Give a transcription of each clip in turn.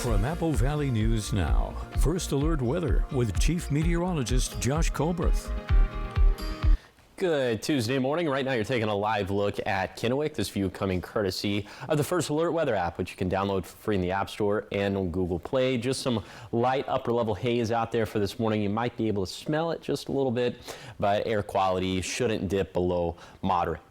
From Apple Valley News Now, First Alert Weather with Chief Meteorologist Josh Colberth. Good Tuesday morning. Right now you're taking a live look at Kennewick. This view coming courtesy of the First Alert Weather app, which you can download for free in the App Store and on Google Play. Just some light upper level haze out there for this morning. You might be able to smell it just a little bit, but air quality shouldn't dip below moderate.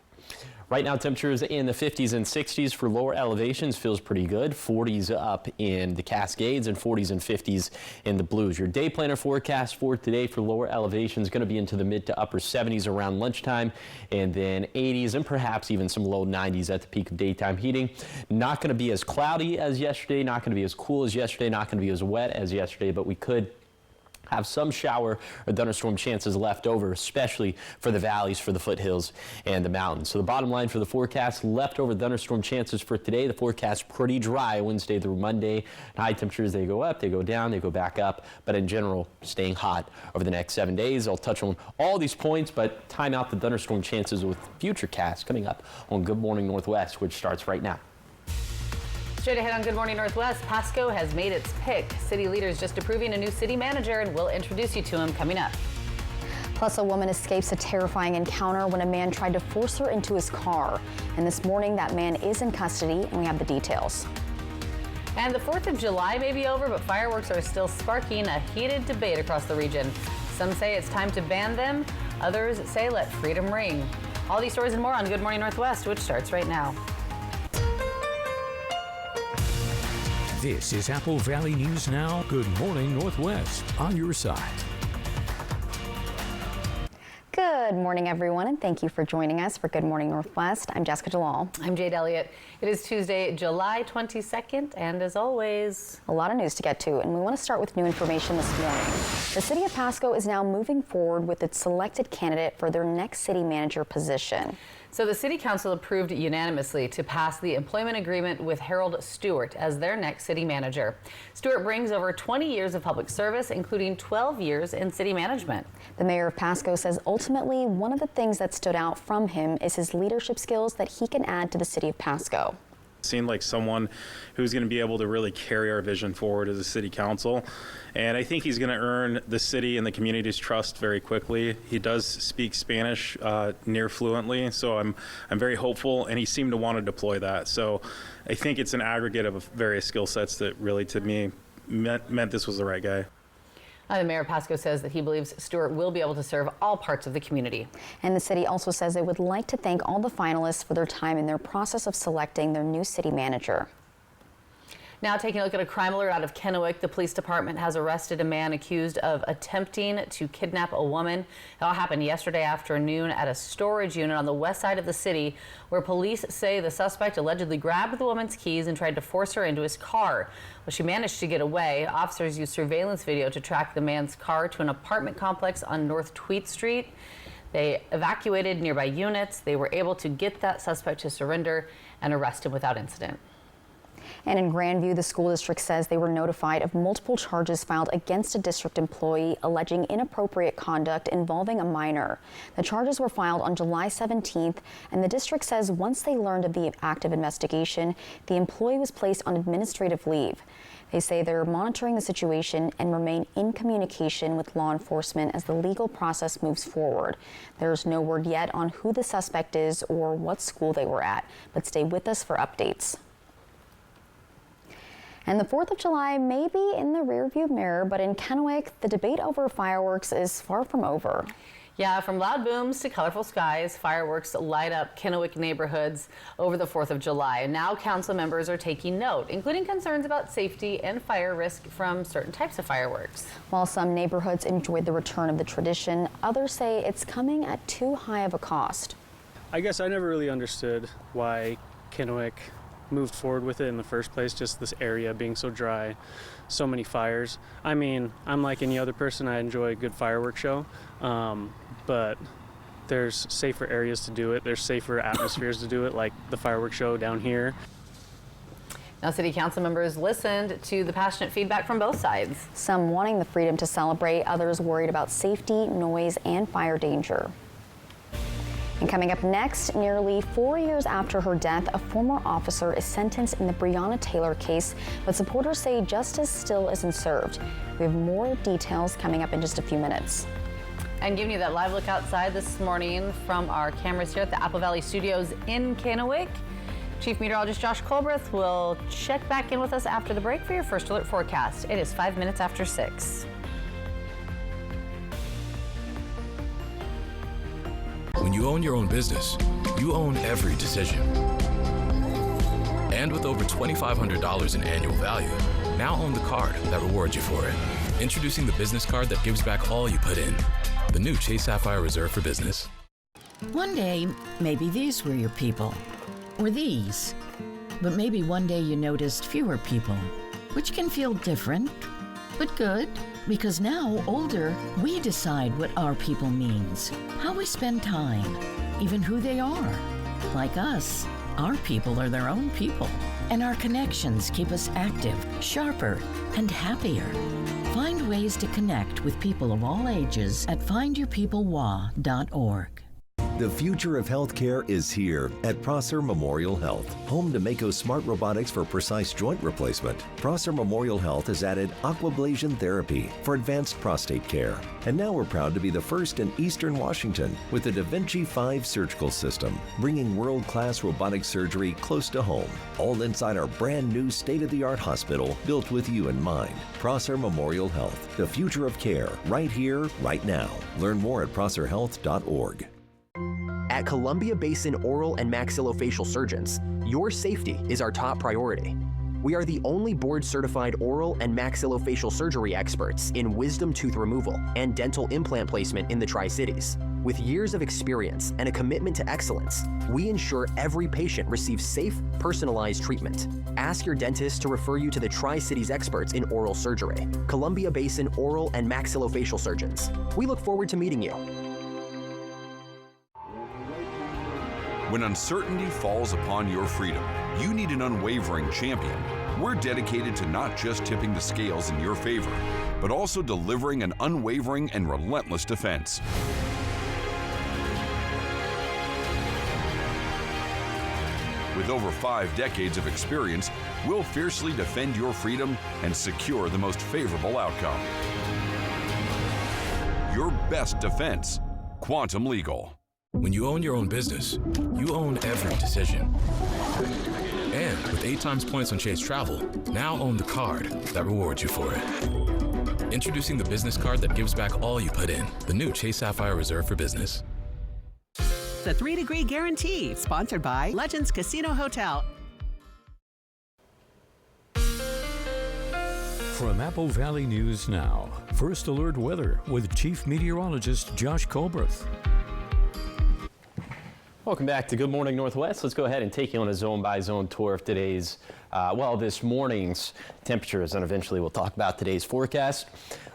Right now, temperatures in the 50s and 60s for lower elevations feels pretty good. 40s up in the Cascades and 40s and 50s in the Blues. Your day planner forecast for today for lower elevations going to be into the mid to upper 70s around lunchtime, and then 80s and perhaps even some low 90s at the peak of daytime heating. Not going to be as cloudy as yesterday, not going to be as cool as yesterday, not going to be as wet as yesterday, but we could have some shower or thunderstorm chances left over, especially for the valleys, for the foothills, and the mountains. So the bottom line for the forecast, leftover thunderstorm chances for today. The forecast pretty dry Wednesday through Monday. High temperatures, they go up, they go down, they go back up, but in general, staying hot over the next 7 days. I'll touch on all these points, but time out the thunderstorm chances with future casts coming up on Good Morning Northwest, which starts right now. Straight ahead on Good Morning Northwest, Pasco has made its pick. City leaders just approving a new city manager, and we'll introduce you to him coming up. Plus, a woman escapes a terrifying encounter when a man tried to force her into his car. And this morning, that man is in custody, and we have the details. And the 4th of July may be over, but fireworks are still sparking a heated debate across the region. Some say it's time to ban them. Others say let freedom ring. All these stories and more on Good Morning Northwest, which starts right now. This is Apple Valley News Now. Good Morning Northwest on your side. Good morning, everyone, and thank you for joining us for Good Morning Northwest. I'm Jessica Jalal. I'm Jade Elliott. It is Tuesday, July 22nd, and as always, a lot of news to get to, and we want to start with new information this morning. The city of Pasco is now moving forward with its selected candidate for their next city manager position. So the City Council approved unanimously to pass the employment agreement with Harold Stewart as their next city manager. Stewart brings over 20 years of public service, including 12 years in city management. The mayor of Pasco says ultimately one of the things that stood out from him is his leadership skills that he can add to the city of Pasco. Seemed like someone who's going to be able to really carry our vision forward as a city council, and I think he's going to earn the city and the community's trust very quickly. He does speak Spanish near fluently, so I'm very hopeful, and he seemed to want to deploy that. So I think it's an aggregate of various skill sets that really, to me, meant this was the right guy. The mayor of Pasco says that he believes Stewart will be able to serve all parts of the community. And the city also says it would like to thank all the finalists for their time in their process of selecting their new city manager. Now taking a look at a crime alert out of Kennewick, the police department has arrested a man accused of attempting to kidnap a woman. It all happened yesterday afternoon at a storage unit on the west side of the city, where police say the suspect allegedly grabbed the woman's keys and tried to force her into his car. Well, she managed to get away. Officers used surveillance video to track the man's car to an apartment complex on North Tweet Street. They evacuated nearby units. They were able to get that suspect to surrender and arrest him without incident. And in Grandview, the school district says they were notified of multiple charges filed against a district employee alleging inappropriate conduct involving a minor. The charges were filed on July 17th, and the district says once they learned of the active investigation, the employee was placed on administrative leave. They say they're monitoring the situation and remain in communication with law enforcement as the legal process moves forward. There's no word yet on who the suspect is or what school they were at, but stay with us for updates. And the 4th of July may be in the rearview mirror, but in Kennewick, the debate over fireworks is far from over. Yeah, from loud booms to colorful skies, fireworks light up Kennewick neighborhoods over the 4th of July. And now council members are taking note, including concerns about safety and fire risk from certain types of fireworks. While some neighborhoods enjoyed the return of the tradition, others say it's coming at too high of a cost. I guess I never really understood why Kennewick moved forward with it in the first place, just this area being so dry, so many fires. I mean, I'm like any other person, I enjoy a good fireworks show, but there's safer areas to do it, there's safer atmospheres to do it, like the fireworks show down here. Now, city council members listened to the passionate feedback from both sides. Some wanting the freedom to celebrate, others worried about safety, noise, and fire danger. And coming up next, nearly 4 years after her death, a former officer is sentenced in the Breonna Taylor case, but supporters say justice still isn't served. We have more details coming up in just a few minutes. And giving you that live look outside this morning from our cameras here at the Apple Valley Studios in Kennewick. Chief Meteorologist Josh Colbreth will check back in with us after the break for your first alert forecast. It is 5 minutes after 6. When you own your own business, you own every decision. And with over $2,500 in annual value, now own the card that rewards you for it. Introducing the business card that gives back all you put in. The new Chase Sapphire Reserve for Business. One day, maybe these were your people, or these. But maybe one day you noticed fewer people, which can feel different, but good. Because now, older, we decide what our people means, how we spend time, even who they are. Like us, our people are their own people, and our connections keep us active, sharper, and happier. Find ways to connect with people of all ages at findyourpeoplewa.org. The future of healthcare is here at Prosser Memorial Health, home to Mako Smart Robotics for precise joint replacement. Prosser Memorial Health has added aquablation therapy for advanced prostate care. And now we're proud to be the first in Eastern Washington with the Da Vinci 5 surgical system, bringing world-class robotic surgery close to home, all inside our brand new state-of-the-art hospital built with you in mind. Prosser Memorial Health, the future of care, right here, right now. Learn more at prosserhealth.org. At Columbia Basin Oral and Maxillofacial Surgeons, your safety is our top priority. We are the only board-certified oral and maxillofacial surgery experts in wisdom tooth removal and dental implant placement in the Tri-Cities. With years of experience and a commitment to excellence, we ensure every patient receives safe, personalized treatment. Ask your dentist to refer you to the Tri-Cities experts in oral surgery, Columbia Basin Oral and Maxillofacial Surgeons. We look forward to meeting you. When uncertainty falls upon your freedom, you need an unwavering champion. We're dedicated to not just tipping the scales in your favor, but also delivering an unwavering and relentless defense. With over 5 decades of experience, we'll fiercely defend your freedom and secure the most favorable outcome. Your best defense, Quantum Legal. When you own your own business, you own every decision. And with 8 times points on Chase Travel, now own the card that rewards you for it. Introducing the business card that gives back all you put in. The new Chase Sapphire Reserve for Business. The 3-Degree Guarantee, sponsored by Legends Casino Hotel. From Apple Valley News Now, First Alert Weather with Chief Meteorologist Josh Colbreth. Welcome back to Good Morning Northwest. Let's go ahead and take you on a zone-by-zone tour of today's, this morning's temperatures, and eventually we'll talk about today's forecast.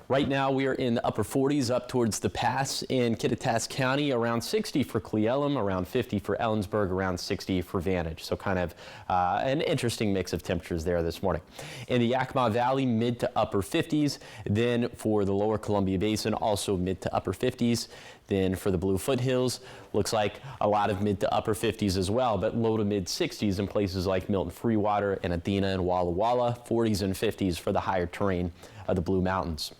Right now we are in the upper 40s up towards the pass in Kittitas County, around 60 for Cle Elum, around 50 for Ellensburg, around 60 for Vantage. So kind of an interesting mix of temperatures there this morning. In the Yakima Valley, mid to upper 50s. Then for the lower Columbia Basin, also mid to upper 50s. Then for the Blue Foothills, looks like a lot of mid to upper 50s as well, but low to mid 60s in places like Milton Freewater and Adena and Walla Walla, 40s and 50s for the higher terrain of the Blue Mountains.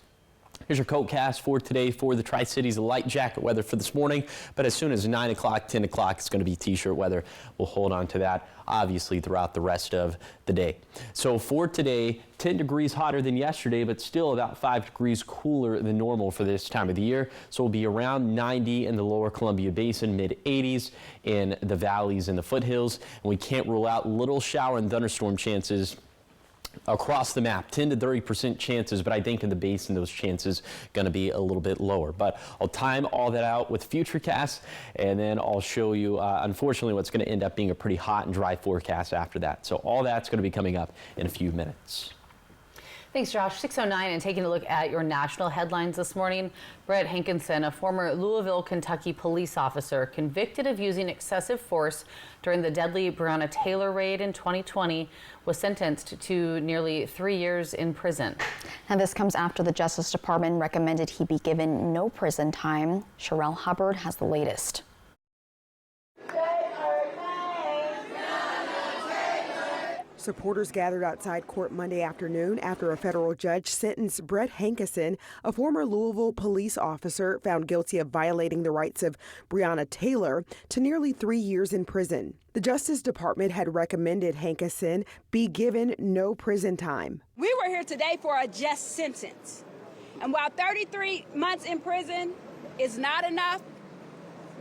Here's your coat cast for today for the Tri-Cities. Light jacket weather for this morning, but as soon as 9 o'clock, 10 o'clock, it's going to be t-shirt weather. We'll hold on to that, obviously, throughout the rest of the day. So for today, 10 degrees hotter than yesterday, but still about 5 degrees cooler than normal for this time of the year. So we'll be around 90 in the lower Columbia Basin, mid-80s in the valleys and the foothills. And we can't rule out little shower and thunderstorm chances across the map, 10 to 30% chances, but I think in the basin those chances going to be a little bit lower. But I'll time all that out with Futurecast, and then I'll show you, unfortunately, what's going to end up being a pretty hot and dry forecast after that. So all that's going to be coming up in a few minutes. Thanks, Josh. 6:09, and taking a look at your national headlines this morning. Brett Hankinson, a former Louisville, Kentucky police officer convicted of using excessive force during the deadly Breonna Taylor raid in 2020, was sentenced to nearly 3 years in prison. And this comes after the Justice Department recommended he be given no prison time. Sherelle Hubbard has the latest. supporters gathered outside court Monday afternoon after a federal judge sentenced Brett Hankison, a former Louisville police officer found guilty of violating the rights of Breonna Taylor, to nearly 3 years in prison. The Justice Department had recommended Hankison be given no prison time. We were here today for a just sentence. And while 33 months in prison is not enough,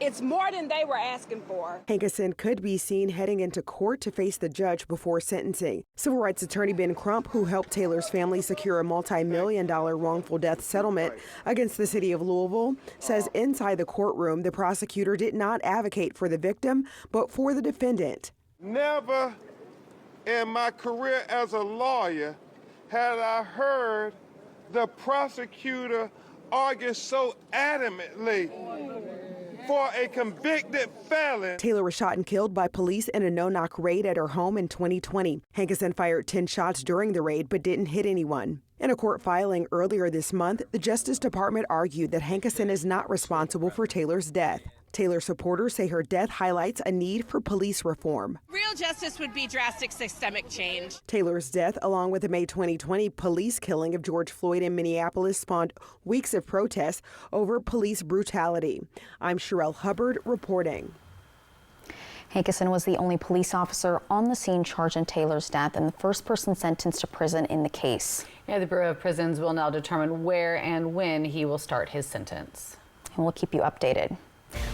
it's more than they were asking for. Hankison could be seen heading into court to face the judge before sentencing. Civil rights attorney Ben Crump, who helped Taylor's family secure a multi-million-dollar wrongful death settlement against the city of Louisville, says inside the courtroom the prosecutor did not advocate for the victim, but for the defendant. Never in my career as a lawyer had I heard the prosecutor argue so adamantly for a convicted felon. Taylor was shot and killed by police in a no-knock raid at her home in 2020. Hankison fired 10 shots during the raid but didn't hit anyone. In a court filing earlier this month, the Justice Department argued that Hankison is not responsible for Taylor's death. Taylor supporters say her death highlights a need for police reform. Real justice would be drastic systemic change. Taylor's death, along with the May 2020 police killing of George Floyd in Minneapolis, spawned weeks of protests over police brutality. I'm Sherelle Hubbard reporting. Hankison was the only police officer on the scene charged in Taylor's death and the first person sentenced to prison in the case. Yeah, the Bureau of Prisons will now determine where and when he will start his sentence. And we'll keep you updated.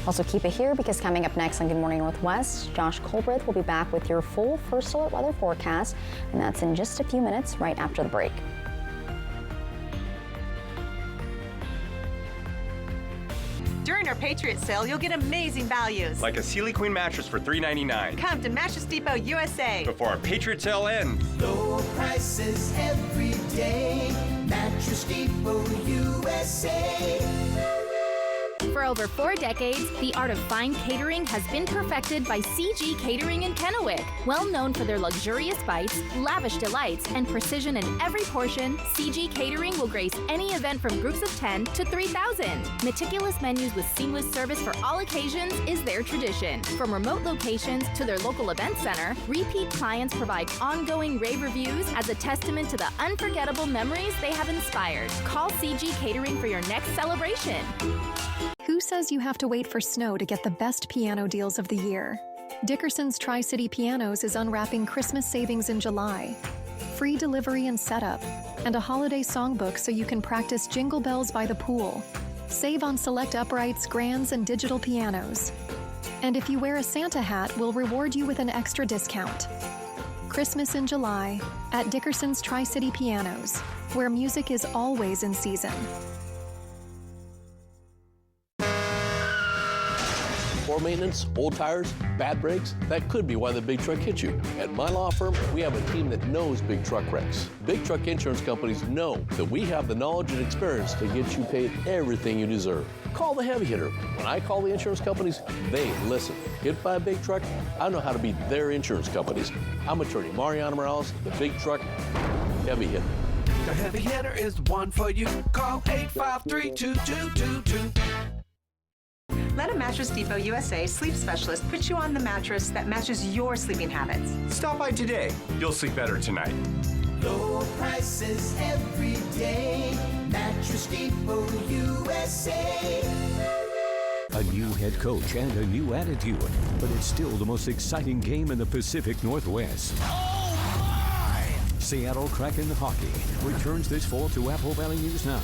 Also keep it here because coming up next on Good Morning Northwest, Josh Colbreth will be back with your full First Alert weather forecast, and that's in just a few minutes right after the break. During our Patriot sale, you'll get amazing values. Like a Sealy Queen mattress for $3.99. Come to Mattress Depot USA. Before our Patriot sale ends. Low prices every day. Mattress Depot USA. For over 4 decades, the art of fine catering has been perfected by CG Catering in Kennewick. Well known for their luxurious bites, lavish delights, and precision in every portion, CG Catering will grace any event from groups of 10 to 3,000. Meticulous menus with seamless service for all occasions is their tradition. From remote locations to their local event center, repeat clients provide ongoing rave reviews as a testament to the unforgettable memories they have inspired. Call CG Catering for your next celebration. Who says you have to wait for snow to get the best piano deals of the year? Dickerson's Tri-City Pianos is unwrapping Christmas savings in July. Free delivery and setup, and a holiday songbook so you can practice Jingle Bells by the pool. Save on select uprights, grands, and digital pianos. And if you wear a Santa hat, we'll reward you with an extra discount. Christmas in July at Dickerson's Tri-City Pianos, where music is always in season. Poor maintenance, old tires, bad brakes, that could be why the big truck hit you. At my law firm, we have a team that knows big truck wrecks. Big truck insurance companies know that we have the knowledge and experience to get you paid everything you deserve. Call the heavy hitter. When I call the insurance companies, they listen. Hit by a big truck, I know how to be their insurance companies. I'm attorney Mariano Morales, the big truck heavy hitter. The heavy hitter is the one for you. Call 853-2222. Let a Mattress Depot USA sleep specialist put you on the mattress that matches your sleeping habits. Stop by today. You'll sleep better tonight. Low prices every day. Mattress Depot USA. A new head coach and a new attitude, but it's still the most exciting game in the Pacific Northwest. Seattle Kraken hockey returns this fall to Apple Valley News Now,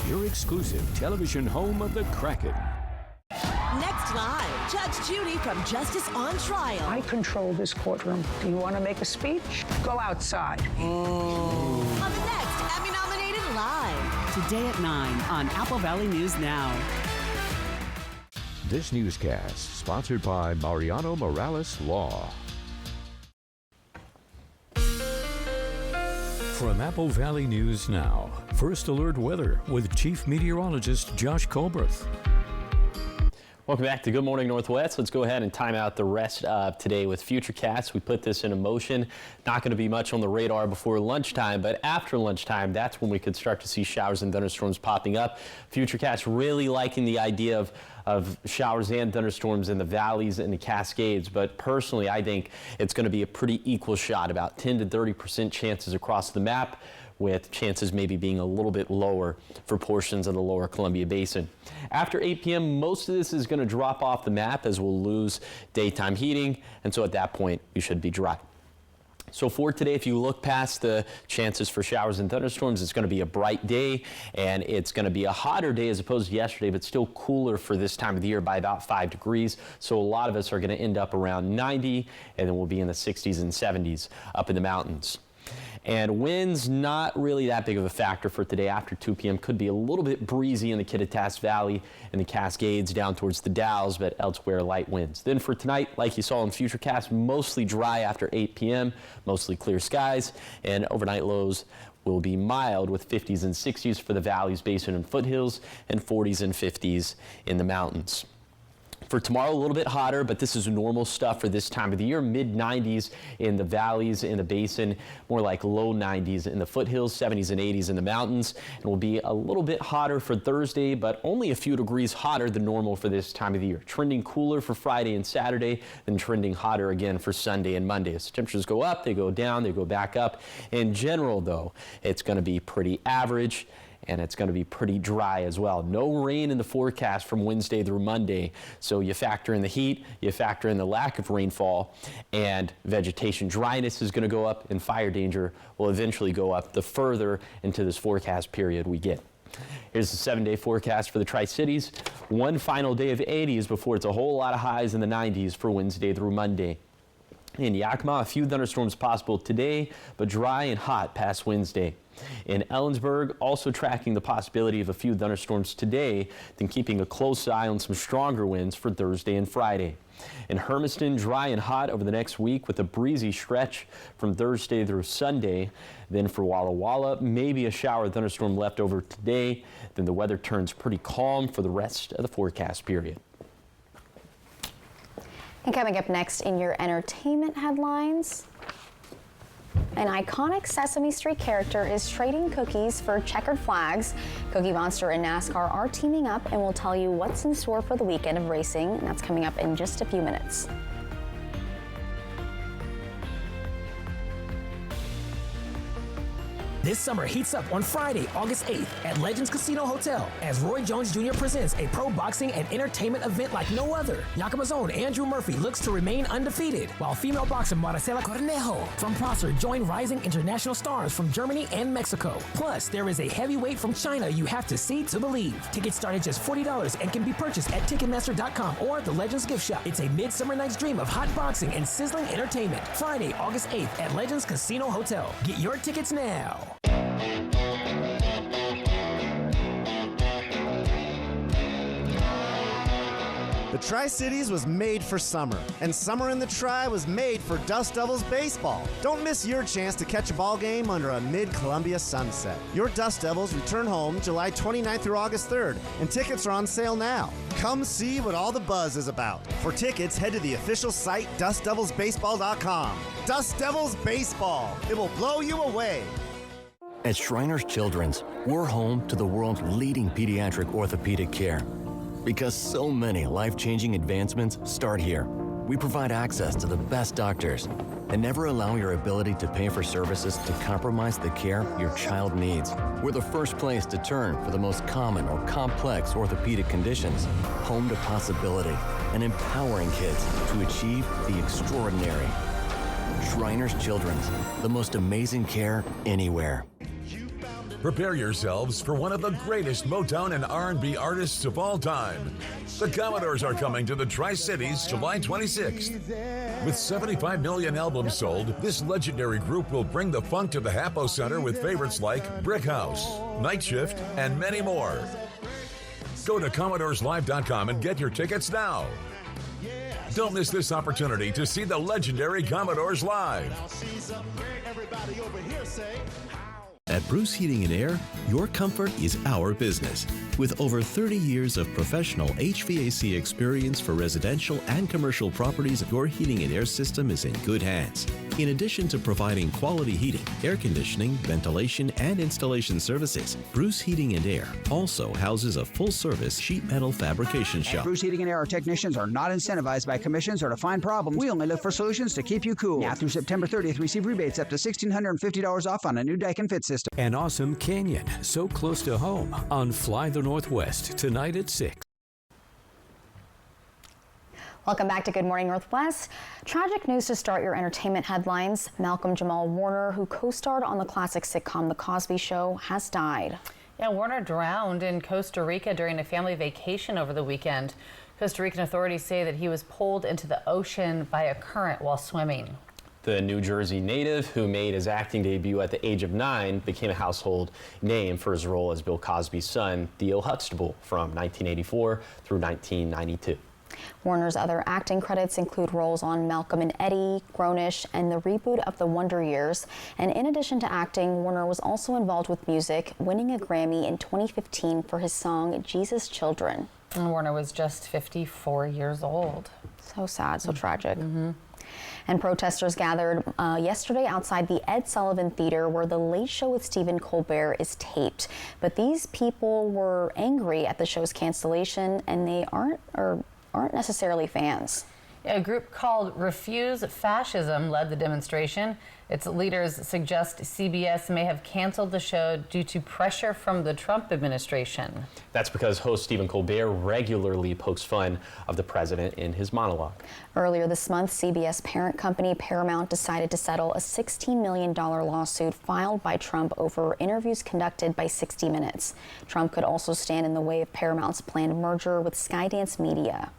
your exclusive television home of the Kraken. Next live, Judge Judy from Justice on Trial. I control this courtroom. Do you want to make a speech? Go outside. On the next Emmy-nominated Live. Today at 9 on Apple Valley News Now. This newscast sponsored by Mariano Morales Law. From Apple Valley News Now, First Alert Weather with Chief Meteorologist Josh Colbreth. Welcome back to Good Morning Northwest. Let's go ahead and time out the rest of today with Futurecast. We put this into motion. Not going to be much on the radar before lunchtime, but after lunchtime, that's when we could start to see showers and thunderstorms popping up. Futurecast really liking the idea of showers and thunderstorms in the valleys and the Cascades, but personally, I think it's going to be a pretty equal shot, about 10 to 30% chances across the map, with chances maybe being a little bit lower for portions of the lower Columbia Basin. After 8 p.m., most of this is going to drop off the map as we'll lose daytime heating, and so at that point, you should be dry. So for today, if you look past the chances for showers and thunderstorms, it's going to be a bright day, and it's going to be a hotter day as opposed to yesterday, but still cooler for this time of the year by about 5 degrees. So a lot of us are going to end up around 90, and then we'll be in the 60s and 70s up in the mountains. And winds, not really that big of a factor for today. After 2 p.m. could be a little bit breezy in the Kittitas Valley and the Cascades down towards the Dalles, but elsewhere light winds. Then for tonight, like you saw in Futurecast, mostly dry after 8 p.m., mostly clear skies, and overnight lows will be mild with 50s and 60s for the valleys, basin, and foothills, and 40s and 50s in the mountains. For tomorrow, a little bit hotter, but this is normal stuff for this time of the year. Mid-90s in the valleys, in the basin, more like low 90s in the foothills, 70s and 80s in the mountains. And will be a little bit hotter for Thursday, but only a few degrees hotter than normal for this time of the year. Trending cooler for Friday and Saturday, then trending hotter again for Sunday and Monday. As temperatures go up, they go down, they go back up. In general, though, it's going to be pretty average, and it's going to be pretty dry as well. No rain in the forecast from Wednesday through Monday. So you factor in the heat, you factor in the lack of rainfall, and vegetation dryness is going to go up, and fire danger will eventually go up the further into this forecast period we get. Here's the 7-day forecast for the Tri-Cities. One final day of 80s before it's a whole lot of highs in the 90s for Wednesday through Monday. In Yakima, a few thunderstorms possible today, but dry and hot past Wednesday. In Ellensburg, also tracking the possibility of a few thunderstorms today, then keeping a close eye on some stronger winds for Thursday and Friday. In Hermiston, dry and hot over the next week with a breezy stretch from Thursday through Sunday. Then for Walla Walla, maybe a shower thunderstorm left over today. Then the weather turns pretty calm for the rest of the forecast period. And coming up next in your entertainment headlines, an iconic Sesame Street character is trading cookies for checkered flags. Cookie Monster and NASCAR are teaming up, and we'll tell you what's in store for the weekend of racing. And that's coming up in just a few minutes. This summer heats up on Friday, August 8th at Legends Casino Hotel as Roy Jones Jr. presents a pro boxing and entertainment event like no other. Yakima's own Andrew Murphy looks to remain undefeated, while female boxer Maricela Cornejo from Prosser join rising international stars from Germany and Mexico. Plus, there is a heavyweight from China you have to see to believe. Tickets start at just $40 and can be purchased at Ticketmaster.com or the Legends Gift Shop. It's a midsummer night's dream of hot boxing and sizzling entertainment. Friday, August 8th at Legends Casino Hotel. Get your tickets now. The Tri-Cities was made for summer, and summer in the Tri was made for Dust Devils baseball. Don't miss your chance to catch a ball game under a mid-Columbia sunset. Your Dust Devils return home July 29th through August 3rd, and tickets are on sale now. Come see what all the buzz is about. For tickets, head to the official site, dustdevilsbaseball.com. Dust Devils Baseball. It will blow you away. At Shriners Children's, we're home to the world's leading pediatric orthopedic care. Because so many life-changing advancements start here. We provide access to the best doctors and never allow your ability to pay for services to compromise the care your child needs. We're the first place to turn for the most common or complex orthopedic conditions. Home to possibility and empowering kids to achieve the extraordinary. Shriners Children's, the most amazing care anywhere. Prepare yourselves for one of the greatest Motown and R&B artists of all time. The Commodores are coming to the Tri-Cities July 26th. With 75 million albums sold, this legendary group will bring the funk to the Hapo Center with favorites like Brick House, Night Shift, and many more. Go to CommodoresLive.com and get your tickets now. Don't miss this opportunity to see the legendary Commodores live. At Bruce Heating and Air, your comfort is our business. With over 30 years of professional HVAC experience for residential and commercial properties, your heating and air system is in good hands. In addition to providing quality heating, air conditioning, ventilation, and installation services, Bruce Heating and Air also houses a full-service sheet metal fabrication shop. At Bruce Heating and Air, our technicians are not incentivized by commissions or to find problems. We only look for solutions to keep you cool. Now through September 30th, receive rebates up to $1,650 off on a new Daikin Fit system. An awesome canyon so close to home on Fly the Northwest tonight at 6. Welcome back to Good Morning Northwest. Tragic news to start your entertainment headlines. Malcolm Jamal Warner, who co-starred on the classic sitcom The Cosby Show, has died. Yeah, Warner drowned in Costa Rica during a family vacation over the weekend. Costa Rican authorities say that he was pulled into the ocean by a current while swimming. The New Jersey native, who made his acting debut at the age of 9, became a household name for his role as Bill Cosby's son, Theo Huxtable, from 1984 through 1992. Warner's other acting credits include roles on Malcolm and Eddie, Grownish, and the reboot of The Wonder Years. And in addition to acting, Warner was also involved with music, winning a Grammy in 2015 for his song Jesus Children. And Warner was just 54 years old. So sad, so tragic. And protesters gathered yesterday outside the Ed Sullivan Theater, where The Late Show with Stephen Colbert is taped. But these people were angry at the show's cancellation, and they aren't necessarily fans. A group called Refuse Fascism led the demonstration. Its leaders suggest CBS may have canceled the show due to pressure from the Trump administration. That's because host Stephen Colbert regularly pokes fun of the president in his monologue. Earlier this month, CBS parent company Paramount decided to settle a $16 million lawsuit filed by Trump over interviews conducted by 60 Minutes. Trump could also stand in the way of Paramount's planned merger with Skydance Media.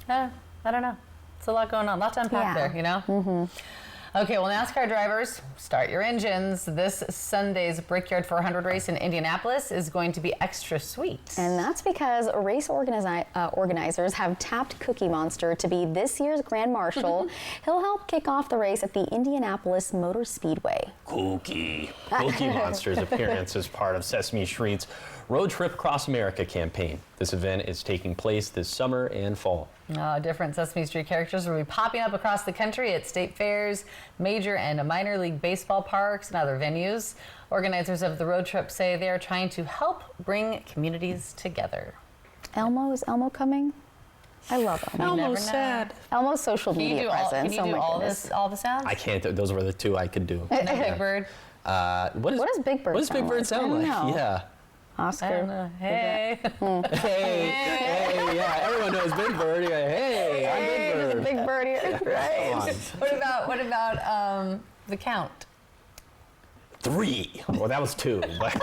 I don't know. It's a lot going on. A lot to unpack there, you know? Okay, well, NASCAR drivers, start your engines. This Sunday's Brickyard 400 race in Indianapolis is going to be extra sweet. And that's because race organizers have tapped Cookie Monster to be this year's Grand Marshal. He'll help kick off the race at the Indianapolis Motor Speedway. Cookie Monster's appearance as part of Sesame Street's Road Trip Across America campaign. This event is taking place this summer and fall. Different Sesame Street characters will be popping up across the country at state fairs, major and minor league baseball parks, and other venues. Organizers of the road trip say they are trying to help bring communities together. Elmo, is Elmo coming? I love Elmo. Elmo's sad. Elmo's social media presence. Can you do all the sounds? I can't. Those were the two I could do. And Big Bird? What does Big Bird sound like? Yeah. Oscar. I don't know. Hey. Hey, yeah, everyone knows Big Bird. You're like, hey, I'm Big Bird. There's a Big Bird here. Right. What about the count? 3. Well, that was 2. But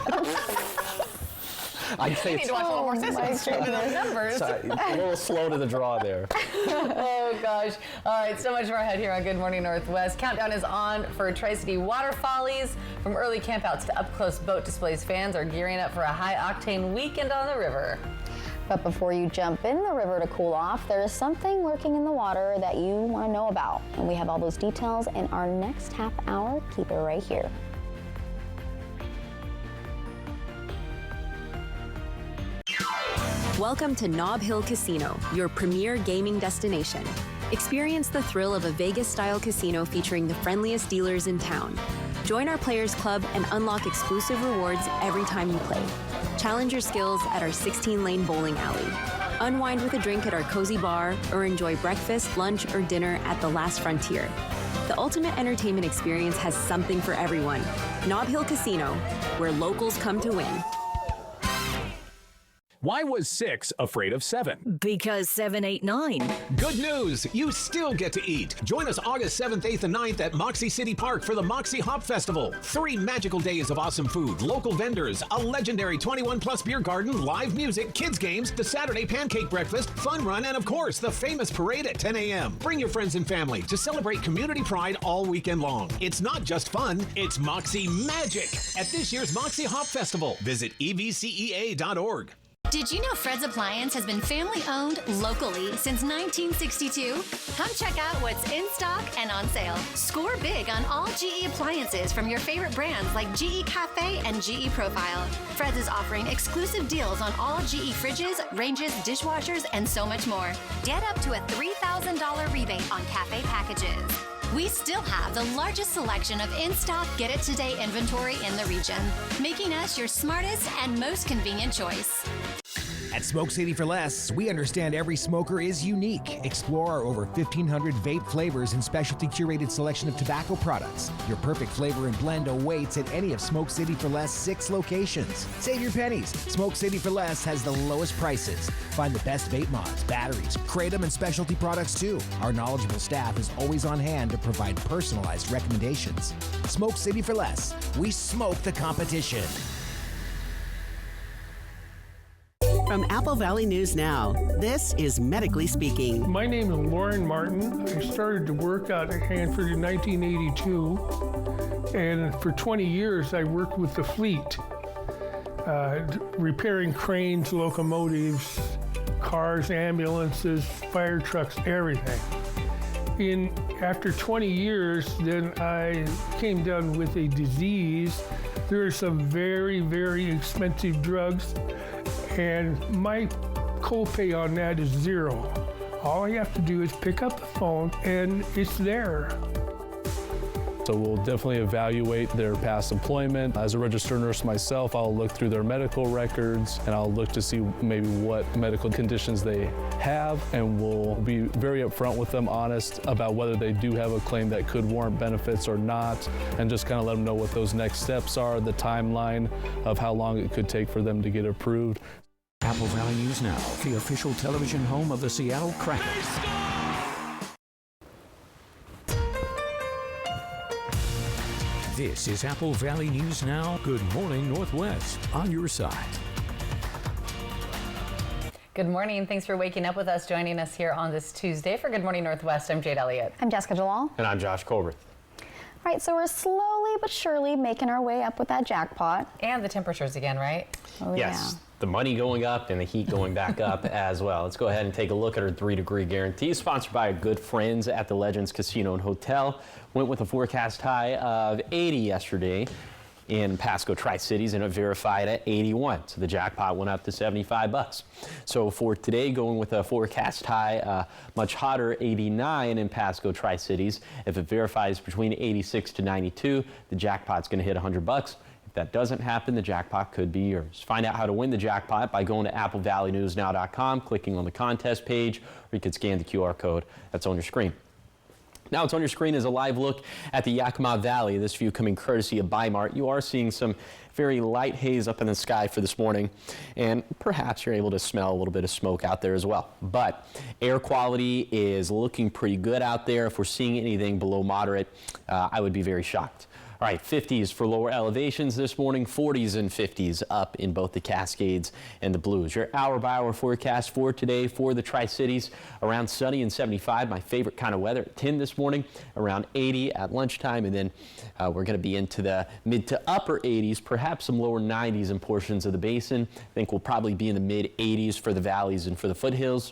I'd say you need to watch a little more Sesame Street with those numbers. Sorry, a little slow to the draw there. Oh, gosh. All right, so much more ahead here on Good Morning Northwest. Countdown is on for Tri-City Water Follies. From early campouts to up-close boat displays, fans are gearing up for a high-octane weekend on the river. But before you jump in the river to cool off, there is something lurking in the water that you want to know about. And we have all those details in our next half hour. Keep it right here. Welcome to Nob Hill Casino, your premier gaming destination. Experience the thrill of a Vegas-style casino featuring the friendliest dealers in town. Join our Players Club and unlock exclusive rewards every time you play. Challenge your skills at our 16-lane bowling alley. Unwind with a drink at our cozy bar, or enjoy breakfast, lunch, or dinner at the Last Frontier. The ultimate entertainment experience has something for everyone. Nob Hill Casino, where locals come to win. Why was 6 afraid of 7? Because 7, 8, 9. Good news, you still get to eat. Join us August 7th, 8th, and 9th at Moxie City Park for the Moxie Hop Festival. 3 magical days of awesome food, local vendors, a legendary 21-plus beer garden, live music, kids games, the Saturday pancake breakfast, fun run, and of course, the famous parade at 10 a.m. Bring your friends and family to celebrate community pride all weekend long. It's not just fun, it's Moxie magic at this year's Moxie Hop Festival. Visit evcea.org. Did you know Fred's Appliance has been family-owned locally since 1962? Come check out what's in stock and on sale. Score big on all GE appliances from your favorite brands like GE Cafe and GE Profile. Fred's is offering exclusive deals on all GE fridges, ranges, dishwashers, and so much more. Get up to a $3,000 rebate on Cafe packages. We still have the largest selection of in-stock Get It Today inventory in the region, making us your smartest and most convenient choice. At Smoke City for Less, we understand every smoker is unique. Explore our over 1,500 vape flavors and specialty curated selection of tobacco products. Your perfect flavor and blend awaits at any of Smoke City for Less 6 locations. Save your pennies. Smoke City for Less has the lowest prices. Find the best vape mods, batteries, kratom, and specialty products too. Our knowledgeable staff is always on hand to provide personalized recommendations. Smoke City for Less. We smoke the competition. From Apple Valley News Now, this is Medically Speaking. My name is Lauren Martin. I started to work out at Hanford in 1982, and for 20 years I worked with the fleet, repairing cranes, locomotives, cars, ambulances, fire trucks, everything. After 20 years, then I came down with a disease. There are some very, very expensive drugs, and my copay on that is $0. All I have to do is pick up the phone and it's there. So we'll definitely evaluate their past employment. As a registered nurse myself, I'll look through their medical records and I'll look to see maybe what medical conditions they have, and we'll be very upfront with them, honest about whether they do have a claim that could warrant benefits or not, and just kind of let them know what those next steps are, the timeline of how long it could take for them to get approved. Apple Valley News Now, the official television home of the Seattle Kraken. This is Apple Valley News Now. Good morning, Northwest, on your side. Good morning. Thanks for waking up with us, joining us here on this Tuesday for Good Morning Northwest. I'm Jade Elliott. I'm Jessica Jalal. And I'm Josh Colbert. All right, so we're slowly but surely making our way up with that jackpot. And the temperatures again, right? Oh, yes. Yeah. The money going up and the heat going back up as well. Let's go ahead and take a look at our 3-degree guarantee, sponsored by our good friends at the Legends Casino and Hotel. Went with a forecast high of 80 yesterday in Pasco Tri-Cities, and it verified at 81. So the jackpot went up to $75. So for today, going with a forecast high, much hotter, 89 in Pasco Tri-Cities. If it verifies between 86 to 92, the jackpot's going to hit $100. If that doesn't happen, the jackpot could be yours. Find out how to win the jackpot by going to applevalleynewsnow.com, clicking on the contest page, or you could scan the QR code that's on your screen. Now, it's on your screen is a live look at the Yakima Valley. This view coming courtesy of Bi-Mart. You are seeing some very light haze up in the sky for this morning, and perhaps you're able to smell a little bit of smoke out there as well. But air quality is looking pretty good out there. If we're seeing anything below moderate, I would be very shocked. All right, 50s for lower elevations this morning, 40s and 50s up in both the Cascades and the Blues. Your hour-by-hour forecast for today for the Tri-Cities, around sunny and 75, my favorite kind of weather at 10 this morning, around 80 at lunchtime, and then we're going to be into the mid to upper 80s, perhaps some lower 90s in portions of the basin. I think we'll probably be in the mid 80s for the valleys and for the foothills.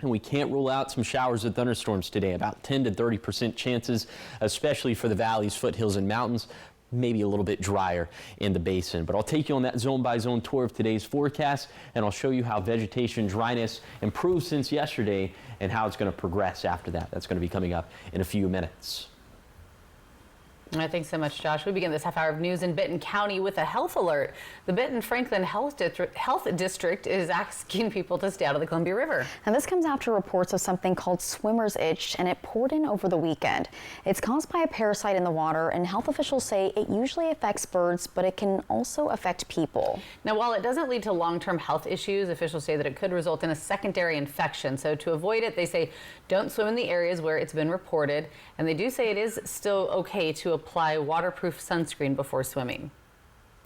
And we can't rule out some showers and thunderstorms today, about 10 to 30% chances, especially for the valleys, foothills, and mountains. Maybe a little bit drier in the basin. But I'll take you on that zone-by-zone tour of today's forecast, and I'll show you how vegetation dryness improved since yesterday and how it's going to progress after that. That's going to be coming up in a few minutes. Thanks so much, Josh. We begin this half hour of news in Benton County with a health alert. The Benton-Franklin Health District is asking people to stay out of the Columbia River. And this comes after reports of something called swimmer's itch, and it poured in over the weekend. It's caused by a parasite in the water, and health officials say it usually affects birds, but it can also affect people. Now, while it doesn't lead to long-term health issues, officials say that it could result in a secondary infection. So to avoid it, they say don't swim in the areas where it's been reported, and they do say it is still okay to apply waterproof sunscreen before swimming.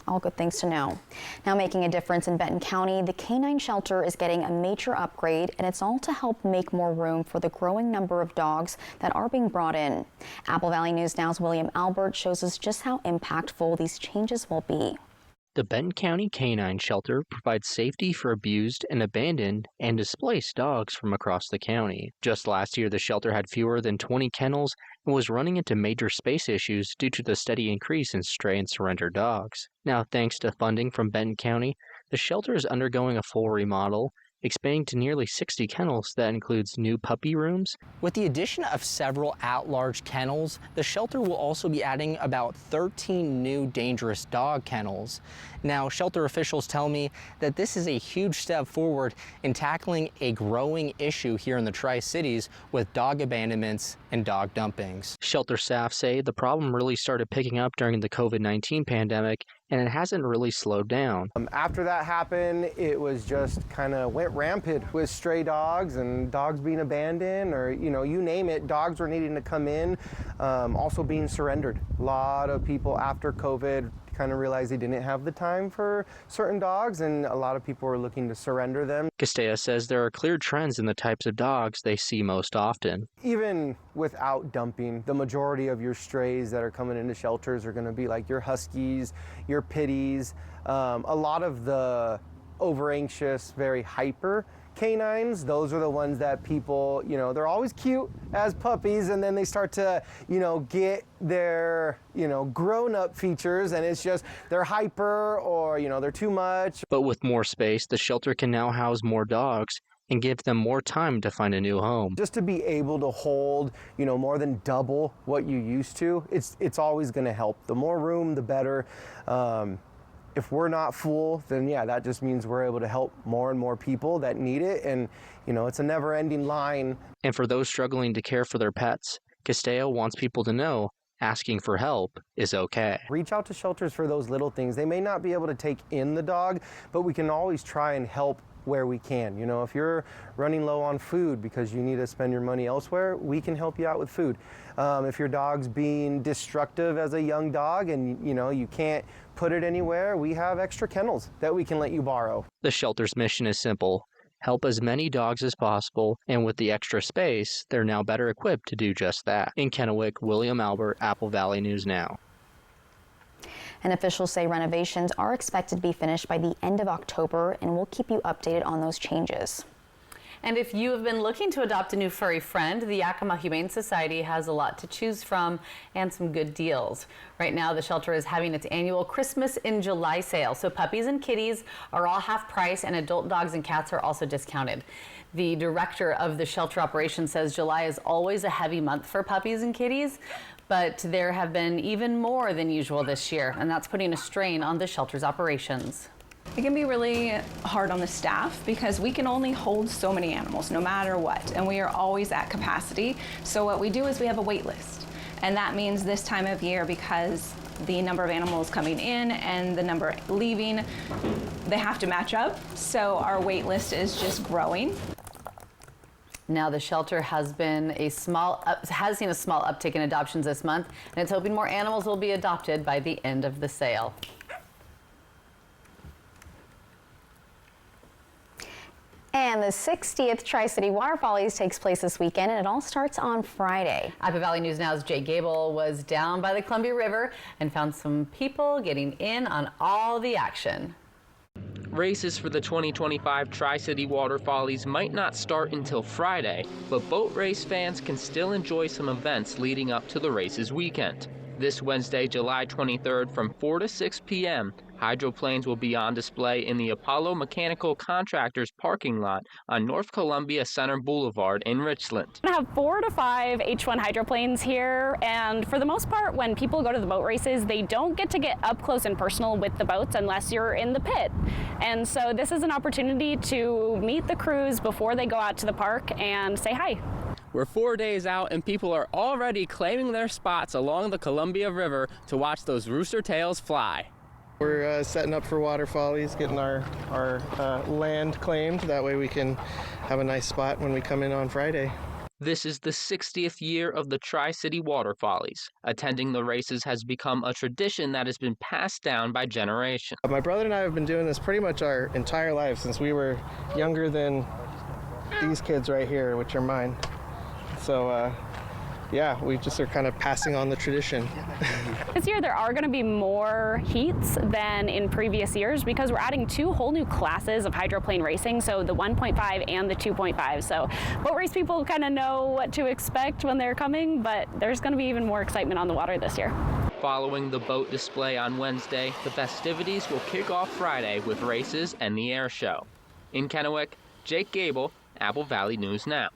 All good things to know. Now, making a difference in Benton County, the canine shelter is getting a major upgrade, and it's all to help make more room for the growing number of dogs that are being brought in. Apple Valley News Now's William Albert shows us just how impactful these changes will be. The Benton County Canine Shelter provides safety for abused and abandoned and displaced dogs from across the county. Just last year, the shelter had fewer than 20 kennels and was running into major space issues due to the steady increase in stray and surrender dogs. Now, thanks to funding from Benton County, the shelter is undergoing a full remodel, expanding to nearly 60 kennels that includes new puppy rooms. With the addition of several at-large kennels, the shelter will also be adding about 13 new dangerous dog kennels. Now, shelter officials tell me that this is a huge step forward in tackling a growing issue here in the Tri-Cities with dog abandonments and dog dumpings. Shelter staff say the problem really started picking up during the COVID-19 pandemic, and it hasn't really slowed down. After that happened, it was just kind of went rampant with stray dogs and dogs being abandoned, or you name it, dogs were needing to come in, also being surrendered. A lot of people after COVID kind of realized they didn't have the time for certain dogs, and a lot of people were looking to surrender them. Castella says there are clear trends in the types of dogs they see most often. Even without dumping, the majority of your strays that are coming into shelters are going to be like your huskies, your pitties, a lot of the over-anxious, very hyper canines. Those are the ones that people, they're always cute as puppies, and then they start to, get their, grown-up features, and it's just they're hyper, or, they're too much. But with more space, the shelter can now house more dogs and give them more time to find a new home. Just to be able to hold, more than double what you used to, it's always going to help. The more room, the better. If we're not full, then yeah, that just means we're able to help more and more people that need it. And, it's a never-ending line. And for those struggling to care for their pets, Castella wants people to know asking for help is okay. Reach out to shelters for those little things. They may not be able to take in the dog, but we can always try and help where we can. If you're running low on food because you need to spend your money elsewhere, we can help you out with food. If your dog's being destructive as a young dog and you can't put it anywhere, we have extra kennels that we can let you borrow. The shelter's mission is simple: help as many dogs as possible, and with the extra space, they're now better equipped to do just that. In Kennewick, William Albert, Apple Valley News Now. And officials say renovations are expected to be finished by the end of October, and we'll keep you updated on those changes. And if you have been looking to adopt a new furry friend, the Yakima Humane Society has a lot to choose from and some good deals. Right now, the shelter is having its annual Christmas in July sale, so puppies and kitties are all half price, and adult dogs and cats are also discounted. The director of the shelter operation says July is always a heavy month for puppies and kitties, but there have been even more than usual this year, and that's putting a strain on the shelter's operations. It can be really hard on the staff because we can only hold so many animals no matter what, and we are always at capacity. So what we do is we have a wait list, and that means this time of year, because the number of animals coming in and the number leaving, they have to match up. So our wait list is just growing. Now the shelter has seen a small uptick in adoptions this month, and it's hoping more animals will be adopted by the end of the sale. And the 60th Tri-City Water Follies takes place this weekend, and it all starts on Friday. Apple Valley News Now's Jay Gable was down by the Columbia River and found some people getting in on all the action. Races for the 2025 Tri-City Water Follies might not start until Friday, but boat race fans can still enjoy some events leading up to the races weekend. This Wednesday, July 23rd from 4 to 6 p.m., hydroplanes will be on display in the Apollo Mechanical Contractors parking lot on North Columbia Center Boulevard in Richland. We have 4 to 5 H1 hydroplanes here, and for the most part, when people go to the boat races, they don't get to get up close and personal with the boats unless you're in the pit. And so this is an opportunity to meet the crews before they go out to the park and say hi. We're 4 days out and people are already claiming their spots along the Columbia River to watch those rooster tails fly. We're setting up for water follies, getting our land claimed. That way we can have a nice spot when we come in on Friday. This is the 60th year of the Tri-City Water Follies. Attending the races has become a tradition that has been passed down by generations. My brother and I have been doing this pretty much our entire life since we were younger than these kids right here, which are mine. So yeah, we just are kind of passing on the tradition. This year there are going to be more heats than in previous years because we're adding 2 whole new classes of hydroplane racing, so the 1.5 and the 2.5. So boat race people kind of know what to expect when they're coming, but there's going to be even more excitement on the water this year. Following the boat display on Wednesday, the festivities will kick off Friday with races and the air show. In Kennewick, Jake Gable, Apple Valley News Now.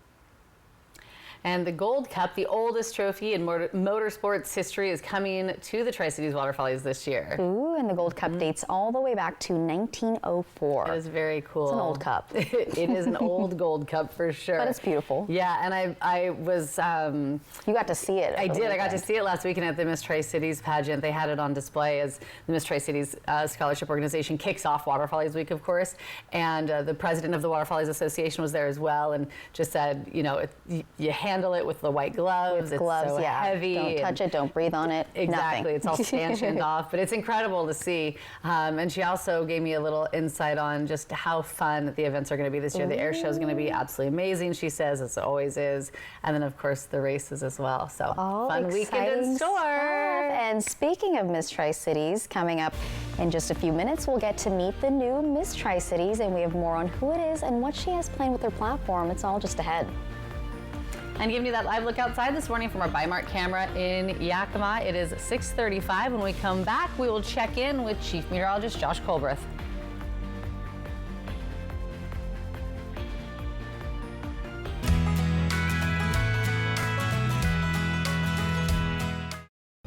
And the Gold Cup, the oldest trophy in motorsports history, is coming to the Tri-Cities Water Follies this year. Ooh, and the Gold Cup dates all the way back to 1904. It is very cool. It's an old cup. It is an old Gold Cup for sure. But it's beautiful. Yeah, and I was... you got to see it. I did. I got to see it last weekend at the Miss Tri-Cities pageant. They had it on display as the Miss Tri-Cities Scholarship Organization kicks off Water Follies Week, of course. And the president of the Water Follies Association was there as well and just said, you know, you handle it with the white gloves. With gloves, it's so yeah. heavy. Don't touch it, don't breathe on it. Exactly. Nothing. It's all stanchioned off, but it's incredible to see. And she also gave me a little insight on just how fun the events are going to be this year. The air show is going to be absolutely amazing, she says, as it always is. And then, of course, the races as well. So fun weekend in store. And speaking of Miss Tri-Cities, coming up in just a few minutes, we'll get to meet the new Miss Tri-Cities, and we have more on who it is and what she has planned with her platform. It's all just ahead. And giving you that live look outside this morning from our Bi-Mart camera in Yakima. It is 6:35. When we come back, we will check in with Chief Meteorologist Josh Colbreth.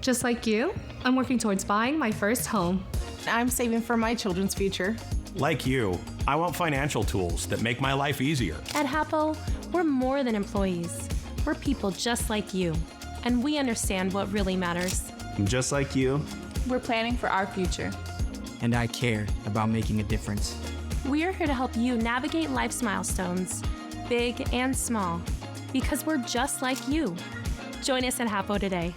Just like you, I'm working towards buying my first home. I'm saving for my children's future. Like you, I want financial tools that make my life easier. At Hapo, we're more than employees. We're people just like you, and we understand what really matters. Just like you, we're planning for our future. And I care about making a difference. We're here to help you navigate life's milestones, big and small, because we're just like you. Join us at Hapo today.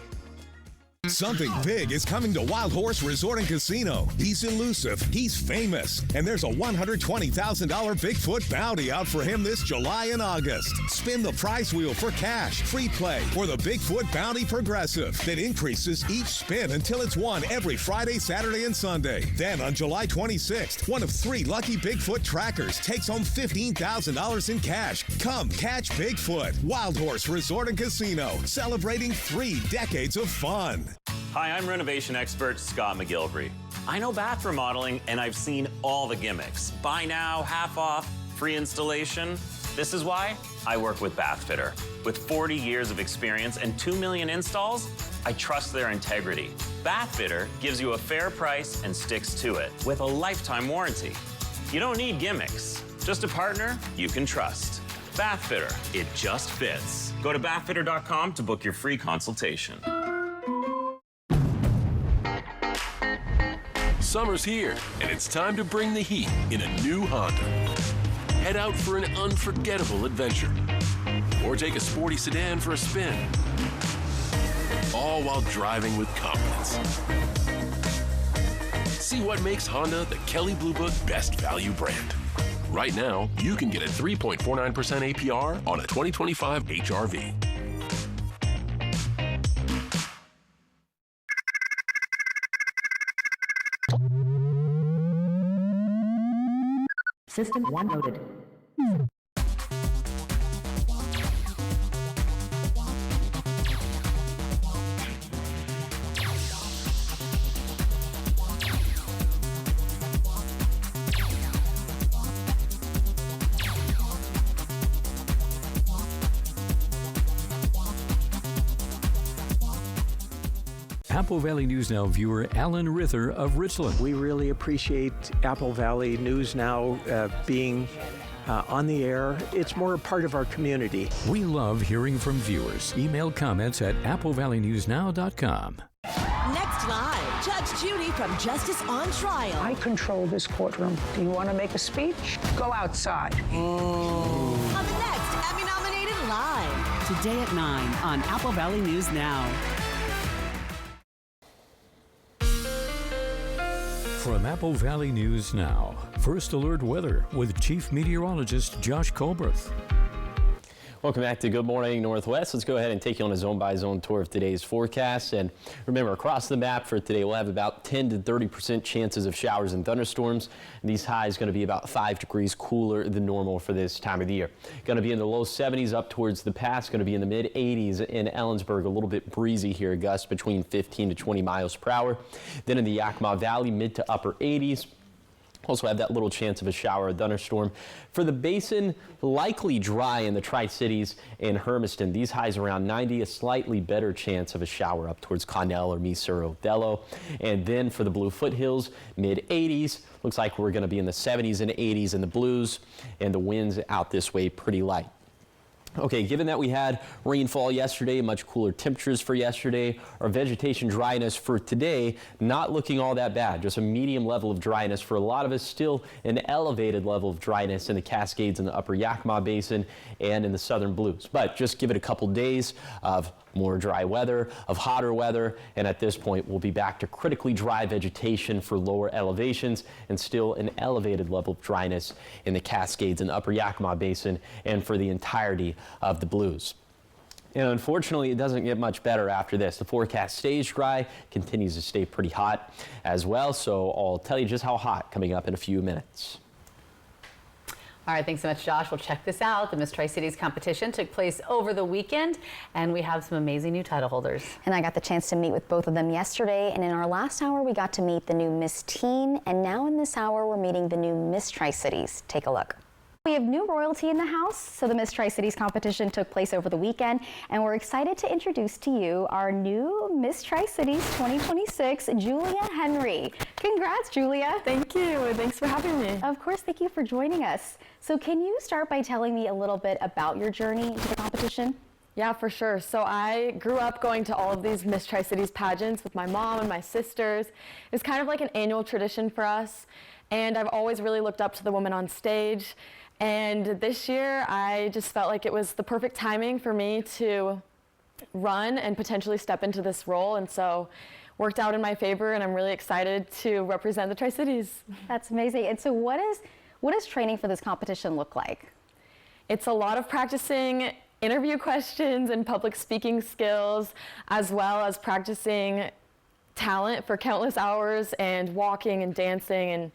Something big is coming to Wild Horse Resort and Casino. He's elusive, he's famous, and there's a $120,000 Bigfoot bounty out for him this July and August. Spin the prize wheel for cash, free play, or the Bigfoot Bounty Progressive that increases each spin until it's won every Friday, Saturday, and Sunday. Then on July 26th, one of 3 lucky Bigfoot trackers takes home $15,000 in cash. Come catch Bigfoot. Wild Horse Resort and Casino, celebrating 3 decades of fun. Hi, I'm renovation expert Scott McGilvery. I know bath remodeling, and I've seen all the gimmicks. Buy now, half off, free installation. This is why I work with Bathfitter. With 40 years of experience and 2 million installs, I trust their integrity. Bathfitter gives you a fair price and sticks to it with a lifetime warranty. You don't need gimmicks, just a partner you can trust. Bathfitter, it just fits. Go to bathfitter.com to book your free consultation. Summer's here, and it's time to bring the heat in a new Honda. Head out for an unforgettable adventure, or take a sporty sedan for a spin, all while driving with confidence. See what makes Honda the Kelley Blue Book Best Value brand. Right now, you can get a 3.49% APR on a 2025 HR-V. System 1 loaded. Apple Valley News Now viewer Alan Rither of Richland. We really appreciate Apple Valley News Now being on the air. It's more a part of our community. We love hearing from viewers. Email comments at applevalleynewsnow.com. Next live, Judge Judy from Justice on Trial. I control this courtroom. Do you want to make a speech? Go outside. On the next Emmy-nominated Live. Today at 9 on Apple Valley News Now. From Apple Valley News Now, First Alert Weather with Chief Meteorologist Josh Colbreth. Welcome back to Good Morning Northwest. Let's go ahead and take you on a zone-by-zone tour of today's forecast. And remember, across the map for today, we'll have about 10 to 30% chances of showers and thunderstorms. And these highs going to be about 5 degrees cooler than normal for this time of the year. Going to be in the low 70s up towards the pass. Going to be in the mid 80s in Ellensburg. A little bit breezy here. Gusts between 15 to 20 miles per hour. Then in the Yakima Valley, mid to upper 80s. Also have that little chance of a shower or thunderstorm. For the basin, likely dry in the Tri-Cities and Hermiston. These highs around 90, a slightly better chance of a shower up towards Connell or Mesa or Othello. And then for the Blue Foothills, mid 80s. Looks like we're going to be in the 70s and 80s in the Blues, and the winds out this way pretty light. Okay, given that we had rainfall yesterday, much cooler temperatures for yesterday, our vegetation dryness for today not looking all that bad. Just a medium level of dryness for a lot of us, still an elevated level of dryness in the Cascades and the upper Yakima Basin and in the southern Blues. But just give it a couple days of more dry weather, of hotter weather, and at this point we'll be back to critically dry vegetation for lower elevations and still an elevated level of dryness in the Cascades and upper Yakima Basin and for the entirety of the Blues. And unfortunately, it doesn't get much better after this. The forecast stays dry, continues to stay pretty hot as well, so I'll tell you just how hot coming up in a few minutes. All right, thanks so much, Josh. We'll check this out. The Miss Tri-Cities competition took place over the weekend, and we have some amazing new title holders. And I got the chance to meet with both of them yesterday, and in our last hour, we got to meet the new Miss Teen, and now in this hour, we're meeting the new Miss Tri-Cities. Take a look. We have new royalty in the house, so the Miss Tri-Cities competition took place over the weekend, and we're excited to introduce to you our new Miss Tri-Cities 2026, Julia Henry. Congrats, Julia. Thank you. Thanks for having me. Of course, thank you for joining us. So can you start by telling me a little bit about your journey to the competition? Yeah, for sure. So I grew up going to all of these Miss Tri-Cities pageants with my mom and my sisters. It's kind of like an annual tradition for us, and I've always really looked up to the women on stage. And this year, I just felt like it was the perfect timing for me to run and potentially step into this role. And so worked out in my favor, and I'm really excited to represent the Tri-Cities. That's amazing. And so what does training for this competition look like? It's a lot of practicing interview questions and public speaking skills, as well as practicing talent for countless hours and walking and dancing and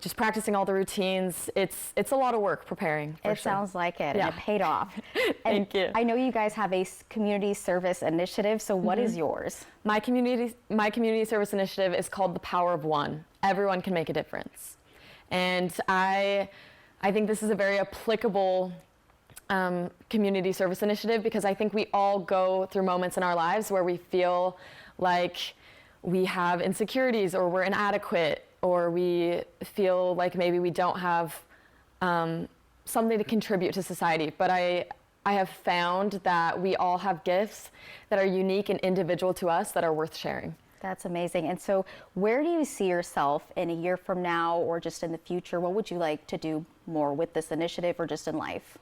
just practicing all the routines. It's a lot of work preparing. It sounds like it, yeah. and it paid off. Thank you. I know you guys have a community service initiative, so what is yours? My community service initiative is called The Power of One. Everyone can make a difference. And I think this is a very applicable community service initiative, because I think we all go through moments in our lives where we feel like we have insecurities, or we're inadequate, or we feel like maybe we don't have something to contribute to society. But I have found that we all have gifts that are unique and individual to us that are worth sharing. That's amazing. And so where do you see yourself in a year from now, or just in the future? What would you like to do more with this initiative, or just in life?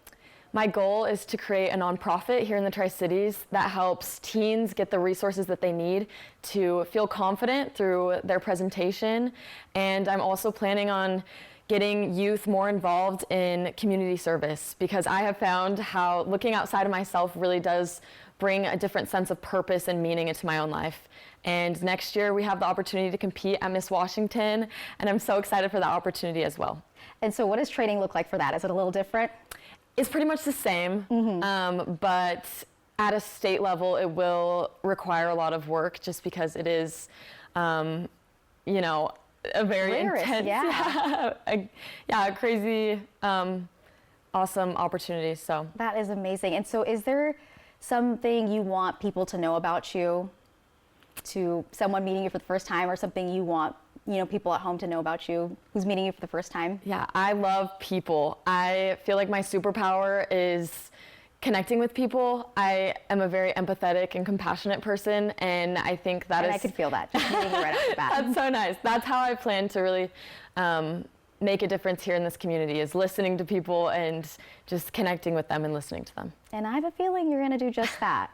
My goal is to create a nonprofit here in the Tri-Cities that helps teens get the resources that they need to feel confident through their presentation. And I'm also planning on getting youth more involved in community service, because I have found how looking outside of myself really does bring a different sense of purpose and meaning into my own life. And next year we have the opportunity to compete at Miss Washington, and I'm so excited for that opportunity as well. And so what does training look like for that? Is it a little different? It's pretty much the same, but at a state level, it will require a lot of work, just because it is, a very intense, a crazy, awesome opportunity. So that is amazing. And so, is there something you want people to know about you, to someone meeting you for the first time, or something you want people at home to know about you who's meeting you for the first time? Yeah, I love people. I feel like my superpower is connecting with people. I am a very empathetic and compassionate person, and I think that I could feel that just meeting you right off the bat. That's so nice. That's how I plan to really make a difference here in this community, is listening to people and just connecting with them and listening to them. And I have a feeling you're going to do just that.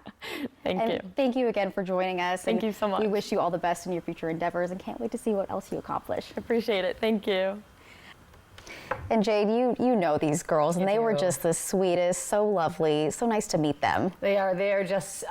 Thank you. Thank you again for joining us. Thank you so much. We wish you all the best in your future endeavors, and can't wait to see what else you accomplish. Appreciate it. Thank you. And Jade, you know these girls, and they were just the sweetest, so lovely, so nice to meet them. They are just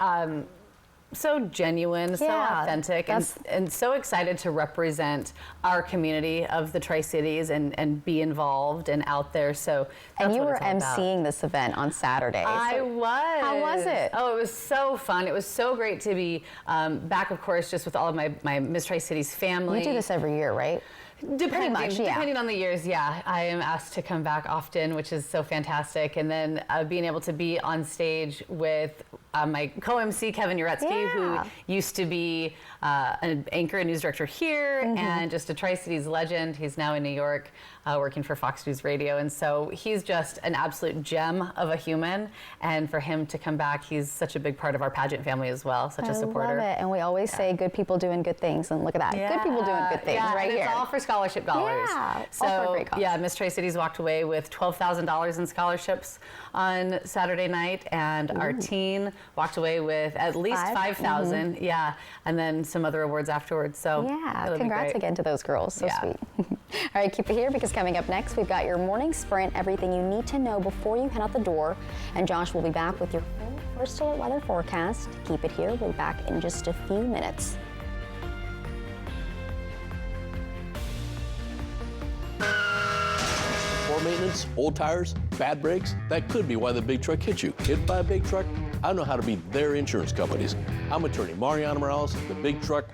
so genuine, so authentic, and so excited to represent our community of the Tri-Cities and be involved and out there. So and you were emceeing this event on Saturday. I was. How was it? Oh, it was so fun. It was so great to be back, of course, just with all of my Miss Tri-Cities family. You do this every year, right? Depending on the years, yeah. I am asked to come back often, which is so fantastic. And then being able to be on stage with my co-MC, Kevin Uretsky, who used to be an anchor and news director here and just a Tri-Cities legend. He's now in New York working for Fox News Radio. And so he's just an absolute gem of a human. And for him to come back, he's such a big part of our pageant family as well, such a supporter. I love it. And we always say good people doing good things. And look at that. Good people doing good things right here. It's all for scholarship dollars. Yeah, so, all for a great cause. Yeah, Miss Tri-Cities walked away with $12,000 in scholarships on Saturday night. And our teen walked away with at least $5,000. Yeah. And then some other awards afterwards. So yeah, congrats again to those girls. So sweet. All right, keep it here because coming up next, we've got your morning sprint, everything you need to know before you head out the door. And Josh will be back with your full First Alert weather forecast. Keep it here. We'll be back in just a few minutes. Poor maintenance, old tires, bad brakes, that could be why the big truck hit you. Hit by a big truck? I know how to beat their insurance companies. I'm attorney Mariana Morales, the big truck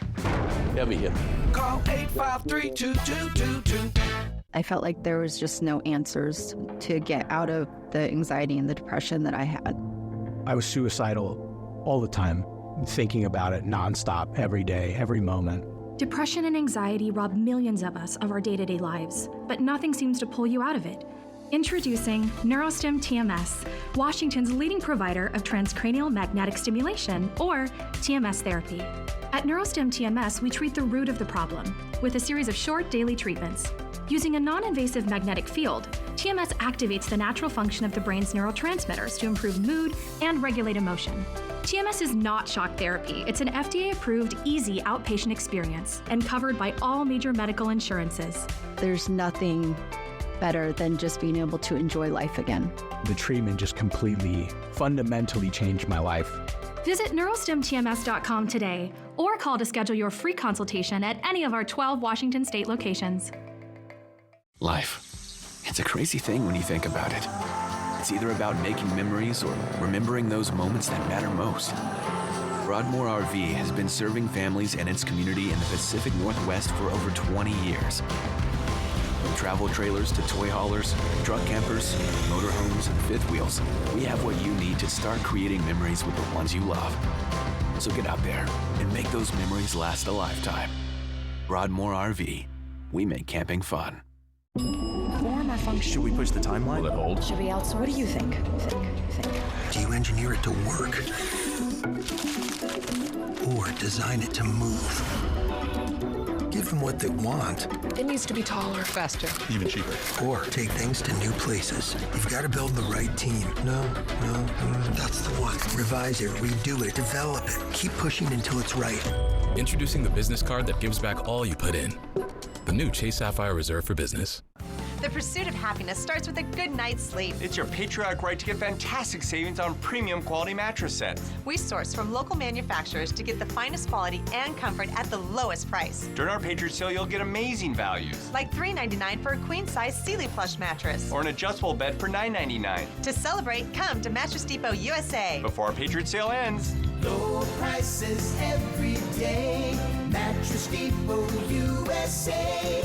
heavy hitter. Call 853-2222. I felt like there was just no answers to get out of the anxiety and the depression that I had. I was suicidal all the time, thinking about it nonstop, every day, every moment. Depression and anxiety rob millions of us of our day-to-day lives, but nothing seems to pull you out of it. Introducing Neurostim TMS, Washington's leading provider of transcranial magnetic stimulation, or TMS therapy. At Neurostim TMS, we treat the root of the problem with a series of short daily treatments. Using a non-invasive magnetic field, TMS activates the natural function of the brain's neurotransmitters to improve mood and regulate emotion. TMS is not shock therapy. It's an FDA-approved, easy outpatient experience and covered by all major medical insurances. There's nothing better than just being able to enjoy life again. The treatment just completely, fundamentally changed my life. Visit neurostimtms.com today or call to schedule your free consultation at any of our 12 Washington state locations. Life. It's a crazy thing when you think about it. It's either about making memories or remembering those moments that matter most. Broadmoor RV has been serving families and its community in the Pacific Northwest for over 20 years. From travel trailers to toy haulers, truck campers, motorhomes, and fifth wheels, we have what you need to start creating memories with the ones you love. So get out there and make those memories last a lifetime. Broadmoor RV. We make camping fun. Form or function. Should we push the timeline? Will it hold? Should we outsource? What do you think? Do you engineer it to work? Or design it to move? Give them what they want. It needs to be taller, faster, even cheaper. Or take things to new places. You've got to build the right team. No, that's the one. Revise it, redo it, develop it. Keep pushing until it's right. Introducing the business card that gives back all you put in. The new Chase Sapphire Reserve for Business. The pursuit of happiness starts with a good night's sleep. It's your patriotic right to get fantastic savings on premium quality mattress sets. We source from local manufacturers to get the finest quality and comfort at the lowest price. During our Patriot Sale, you'll get amazing values. Like $3.99 for a queen-size Sealy plush mattress. Or an adjustable bed for $9.99. To celebrate, come to Mattress Depot USA. Before our Patriot Sale ends. Low prices every day. Mattress Depot USA.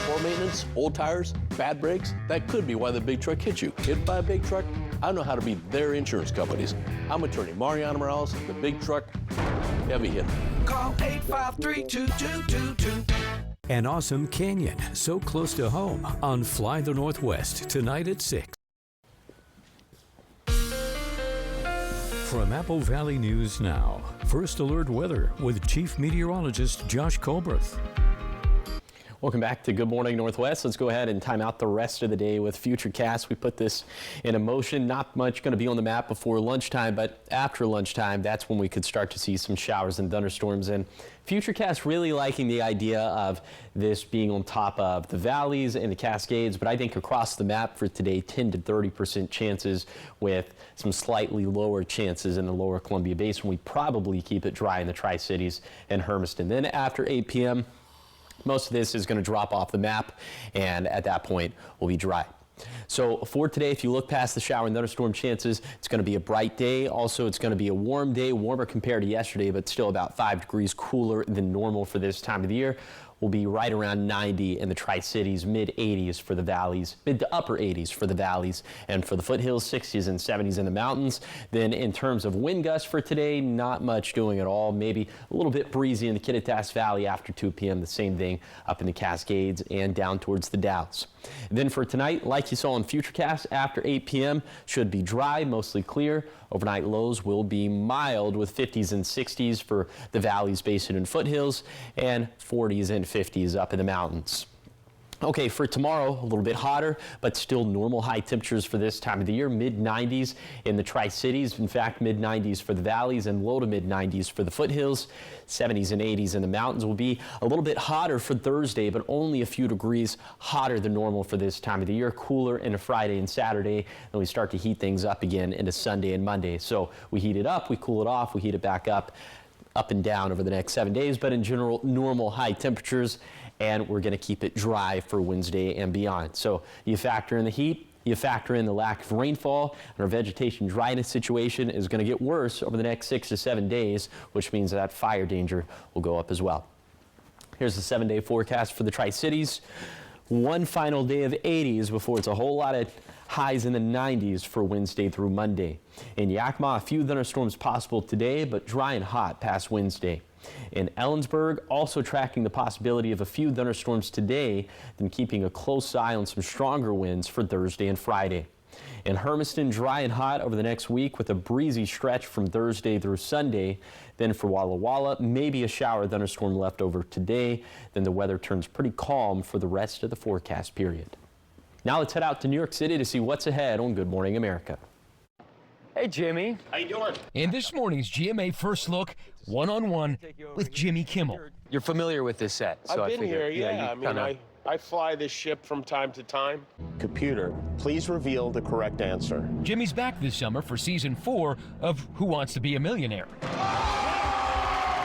Poor maintenance, old tires, bad brakes, that could be why the big truck hit you. Hit by a big truck? I know how to beat their insurance companies. I'm attorney Mariana Morales, the big truck heavy hitter. Call 853-2222. An awesome canyon so close to home on Fly the Northwest tonight at 6. From Apple Valley News Now, First Alert Weather with Chief Meteorologist Josh Colberth. Welcome back to Good Morning Northwest. Let's go ahead and time out the rest of the day with Futurecast. We put this in motion. Not much going to be on the map before lunchtime, but after lunchtime, that's when we could start to see some showers and thunderstorms. And Futurecast really liking the idea of this being on top of the valleys and the Cascades, but I think across the map for today, 10 to 30% chances with some slightly lower chances in the lower Columbia Basin. We probably keep it dry in the Tri-Cities and Hermiston. Then after 8 p.m., most of this is going to drop off the map, and at that point, we'll be dry. So for today, if you look past the shower and thunderstorm chances, it's going to be a bright day. Also, it's going to be a warm day, warmer compared to yesterday, but still about 5 degrees cooler than normal for this time of the year. Will be right around 90 in the Tri-Cities, mid-80s for the valleys, mid to upper 80s for the valleys, and for the foothills, 60s and 70s in the mountains. Then in terms of wind gusts for today, not much doing at all. Maybe a little bit breezy in the Kittitas Valley after 2 p.m. The same thing up in the Cascades and down towards the Dalles. And then for tonight, like you saw in Futurecast, after 8 p.m. should be dry, mostly clear. Overnight lows will be mild with 50s and 60s for the valleys, basin, and foothills, and 40s and 50s up in the mountains. Okay, for tomorrow, a little bit hotter, but still normal high temperatures for this time of the year. Mid-90s in the Tri-Cities. In fact, mid-90s for the valleys and low to mid-90s for the foothills. 70s and 80s in the mountains. Will be a little bit hotter for Thursday, but only a few degrees hotter than normal for this time of the year. Cooler into Friday and Saturday. Then we start to heat things up again into Sunday and Monday. So we heat it up, we cool it off, we heat it back up and down over the next 7 days. But in general, normal high temperatures. And we're going to keep it dry for Wednesday and beyond. So you factor in the heat, you factor in the lack of rainfall, and our vegetation dryness situation is going to get worse over the next 6 to 7 days, which means that fire danger will go up as well. Here's the 7-day forecast for the Tri-Cities. One final day of 80s before it's a whole lot of highs in the 90s for Wednesday through Monday. In Yakima, a few thunderstorms possible today, but dry and hot past Wednesday. In Ellensburg, also tracking the possibility of a few thunderstorms today, then keeping a close eye on some stronger winds for Thursday and Friday. In Hermiston, dry and hot over the next week with a breezy stretch from Thursday through Sunday. Then for Walla Walla, maybe a shower thunderstorm left over today. Then the weather turns pretty calm for the rest of the forecast period. Now let's head out to New York City to see what's ahead on Good Morning America. Hey, Jimmy. How you doing? In this morning's GMA First Look, one-on-one with Jimmy Kimmel. You're familiar with this set, so I've I been figured, here, yeah. I mean, I fly this ship from time to time. Computer, please reveal the correct answer. Jimmy's back this summer for season 4 of Who Wants to Be a Millionaire.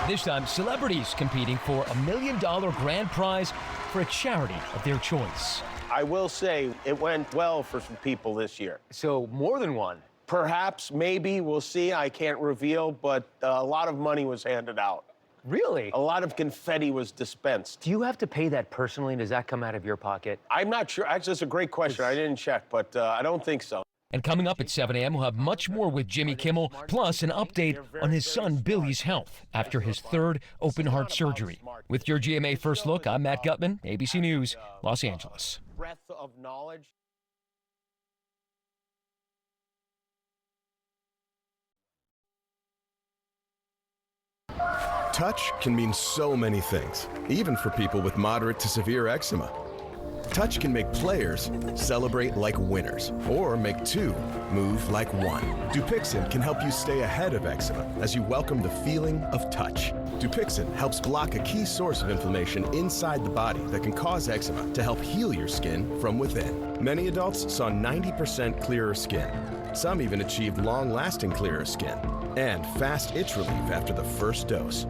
This time, celebrities competing for $1 million grand prize for a charity of their choice. I will say it went well for some people this year. So more than one. Perhaps, maybe, we'll see. I can't reveal, but a lot of money was handed out. Really? A lot of confetti was dispensed. Do you have to pay that personally? Does that come out of your pocket? I'm not sure. Actually, that's a great question. I didn't check, but I don't think so. And coming up at 7 a.m., we'll have much more with Jimmy Kimmel, plus an update on his son Billy's health after his 3rd open heart surgery. With your GMA First Look, I'm Matt Gutman, ABC News, Los Angeles. Breadth of knowledge. Touch can mean so many things, even for people with moderate to severe eczema. Touch can make players celebrate like winners, or make 2 move like 1. Dupixent can help you stay ahead of eczema as you welcome the feeling of touch. Dupixent helps block a key source of inflammation inside the body that can cause eczema to help heal your skin from within. Many adults saw 90% clearer skin. Some even achieved long-lasting clearer skin and fast itch relief after the first dose.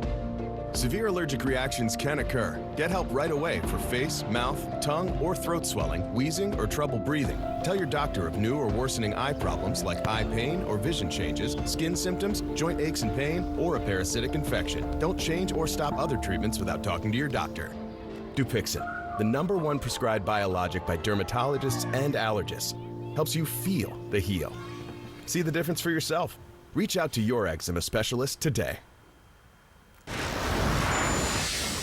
Severe allergic reactions can occur. Get help right away for face, mouth, tongue, or throat swelling, wheezing, or trouble breathing. Tell your doctor of new or worsening eye problems like eye pain or vision changes, skin symptoms, joint aches and pain, or a parasitic infection. Don't change or stop other treatments without talking to your doctor. Dupixent, the #1 prescribed biologic by dermatologists and allergists, helps you feel the heal. See the difference for yourself. Reach out to your eczema specialist today.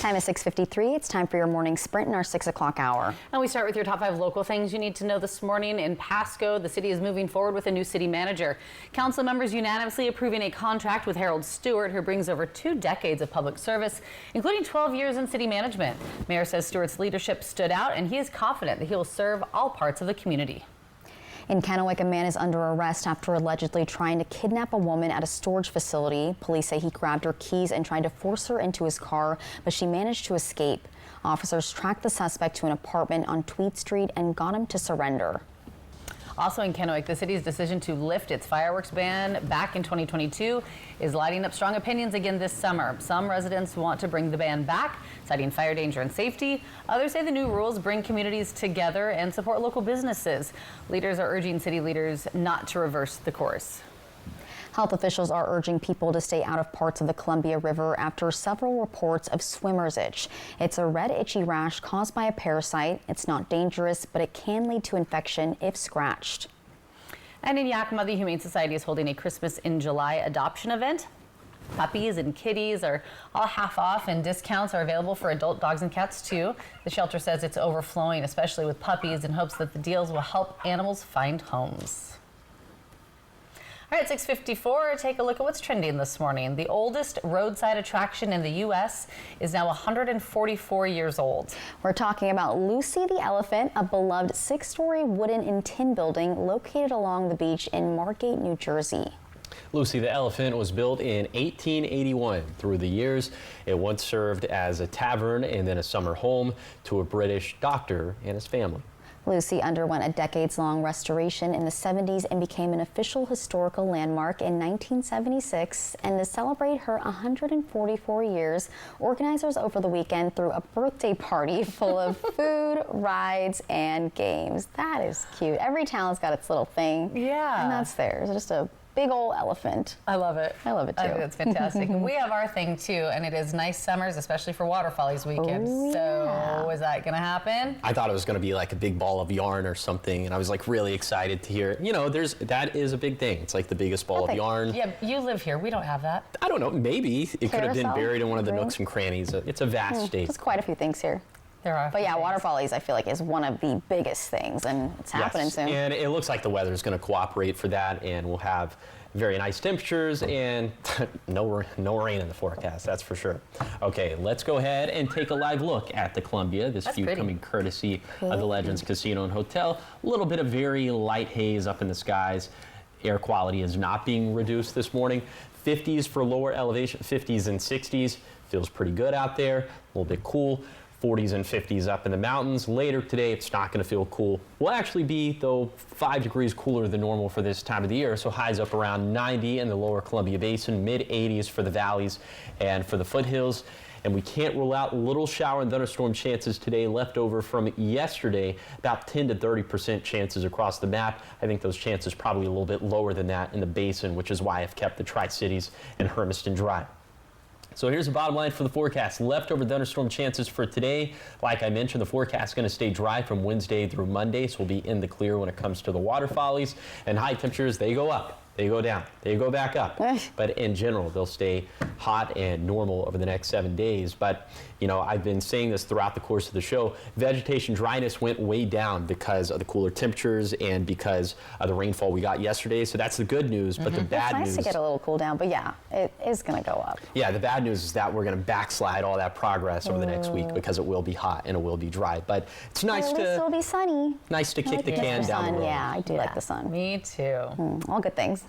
Time is 6:53. It's time for your morning sprint in our 6 o'clock hour. And we start with your top 5 local things you need to know this morning. In Pasco, the city is moving forward with a new city manager. Council members unanimously approving a contract with Harold Stewart, who brings over 2 decades of public service, including 12 years in city management. Mayor says Stewart's leadership stood out, and he is confident that he will serve all parts of the community. In Kennewick, a man is under arrest after allegedly trying to kidnap a woman at a storage facility. Police say he grabbed her keys and tried to force her into his car, but she managed to escape. Officers tracked the suspect to an apartment on Tweed Street and got him to surrender. Also in Kennewick, the city's decision to lift its fireworks ban back in 2022 is lighting up strong opinions again this summer. Some residents want to bring the ban back, citing fire danger and safety. Others say the new rules bring communities together and support local businesses. Leaders are urging city leaders not to reverse the course. Health officials are urging people to stay out of parts of the Columbia River after several reports of swimmer's itch. It's a red itchy rash caused by a parasite. It's not dangerous, but it can lead to infection if scratched. And in Yakima, the Humane Society is holding a Christmas in July adoption event. Puppies and kitties are all half off, and discounts are available for adult dogs and cats too. The shelter says it's overflowing, especially with puppies, in hopes that the deals will help animals find homes. All right, 6:54, take a look at what's trending this morning. The oldest roadside attraction in the U.S. is now 144 years old. We're talking about Lucy the Elephant, a beloved 6-story wooden and tin building located along the beach in Margate, New Jersey. Lucy the Elephant was built in 1881. Through the years, it once served as a tavern and then a summer home to a British doctor and his family. Lucy underwent a decades-long restoration in the 70s and became an official historical landmark in 1976. And to celebrate her 144 years, organizers over the weekend threw a birthday party full of food, rides, and games. That is cute. Every town's got its little thing. Yeah. And that's theirs. Just a big old elephant. I love it. I love it too. I think that's fantastic. We have our thing too, and it is nice summers, especially for Water Follies weekend. Oh, yeah. So is that going to happen? I thought it was going to be like a big ball of yarn or something, and I was like really excited to hear. You know, that is a big thing. It's like the biggest ball of yarn. Yeah, you live here. We don't have that. I don't know. Maybe it could have been Carousel, buried in one of the green. nooks and crannies. It's a vast state. There's quite a few things here. There are. But yeah, Water Follies, I feel like, is one of the biggest things, and it's happening soon. And it looks like the weather is going to cooperate for that, and we'll have very nice temperatures and no rain in the forecast, that's for sure. Okay, let's go ahead and take a live look at the Columbia. This view coming courtesy of the Legends Casino and Hotel. A little bit of very light haze up in the skies. Air quality is not being reduced this morning. 50s for lower elevation, 50s and 60s. Feels pretty good out there, a little bit cool. 40s and 50s up in the mountains. Later today, it's not going to feel cool. Will actually be, though, 5 degrees cooler than normal for this time of the year, so highs up around 90 in the lower Columbia Basin, mid-80s for the valleys and for the foothills. And we can't rule out little shower and thunderstorm chances today left over from yesterday, about 10 to 30% chances across the map. I think those chances probably a little bit lower than that in the basin, which is why I've kept the Tri-Cities and Hermiston dry. So here's the bottom line for the forecast. Leftover thunderstorm chances for today. Like I mentioned, the forecast is going to stay dry from Wednesday through Monday, so we'll be in the clear when it comes to the Water Follies. And high temperatures, they go up, they go down, they go back up. But in general, they'll stay hot and normal over the next 7 days. But, you know, I've been saying this throughout the course of the show. Vegetation dryness went way down because of the cooler temperatures and because of the rainfall we got yesterday. So that's the good news. But the bad news. It's nice to get a little cool down, but yeah, it is going to go up. Yeah, the bad news is that we're going to backslide all that progress over the next week because it will be hot and it will be dry. But it's nice At least it'll be sunny. Nice to kick the can down the road. Yeah, I do like the sun. Me too. All good things.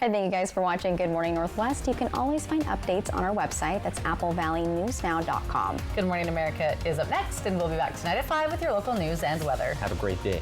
I thank you guys for watching Good Morning Northwest. You can always find updates on our website. That's applevalleyNewsNow.com. Good Morning America is up next, and we'll be back tonight at 5 with your local news and weather. Have a great day.